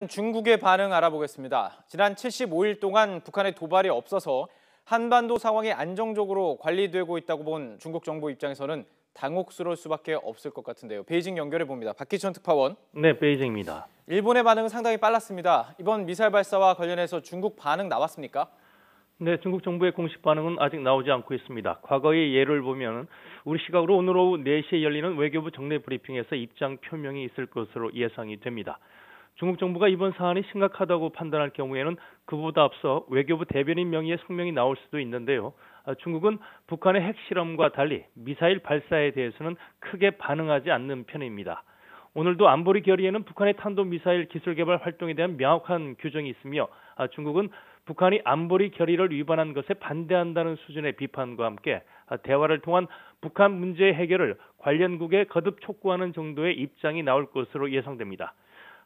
중국의 반응 알아보겠습니다. 지난 75일 동안 북한의 도발이 없어서 한반도 상황이 안정적으로 관리되고 있다고 본 중국 정부 입장에서는 당혹스러울 수밖에 없을 것 같은데요. 베이징 연결해 봅니다. 박기천 특파원. 네, 베이징입니다. 일본의 반응은 상당히 빨랐습니다. 이번 미사일 발사와 관련해서 중국 반응 나왔습니까? 네, 중국 정부의 공식 반응은 아직 나오지 않고 있습니다. 과거의 예를 보면 우리 시각으로 오늘 오후 4시에 열리는 외교부 정례 브리핑에서 입장 표명이 있을 것으로 예상이 됩니다. 중국 정부가 이번 사안이 심각하다고 판단할 경우에는 그보다 앞서 외교부 대변인 명의의 성명이 나올 수도 있는데요. 중국은 북한의 핵실험과 달리 미사일 발사에 대해서는 크게 반응하지 않는 편입니다. 오늘도 안보리 결의에는 북한의 탄도미사일 기술 개발 활동에 대한 명확한 규정이 있으며 중국은 북한이 안보리 결의를 위반한 것에 반대한다는 수준의 비판과 함께 대화를 통한 북한 문제 해결을 관련국에 거듭 촉구하는 정도의 입장이 나올 것으로 예상됩니다.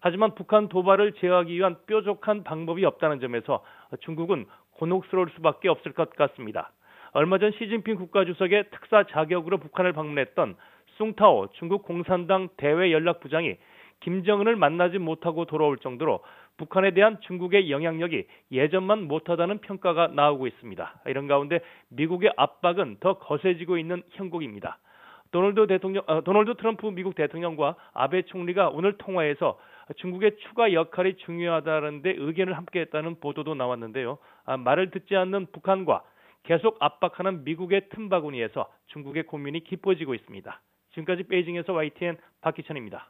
하지만 북한 도발을 제어하기 위한 뾰족한 방법이 없다는 점에서 중국은 곤혹스러울 수밖에 없을 것 같습니다. 얼마 전 시진핑 국가주석의 특사 자격으로 북한을 방문했던 숭타오 중국 공산당 대외연락부장이 김정은을 만나지 못하고 돌아올 정도로 북한에 대한 중국의 영향력이 예전만 못하다는 평가가 나오고 있습니다. 이런 가운데 미국의 압박은 더 거세지고 있는 형국입니다. 도널드 트럼프 미국 대통령과 아베 총리가 오늘 통화에서 중국의 추가 역할이 중요하다는 데 의견을 함께했다는 보도도 나왔는데요. 말을 듣지 않는 북한과 계속 압박하는 미국의 틈바구니에서 중국의 고민이 깊어지고 있습니다. 지금까지 베이징에서 YTN 박기천입니다.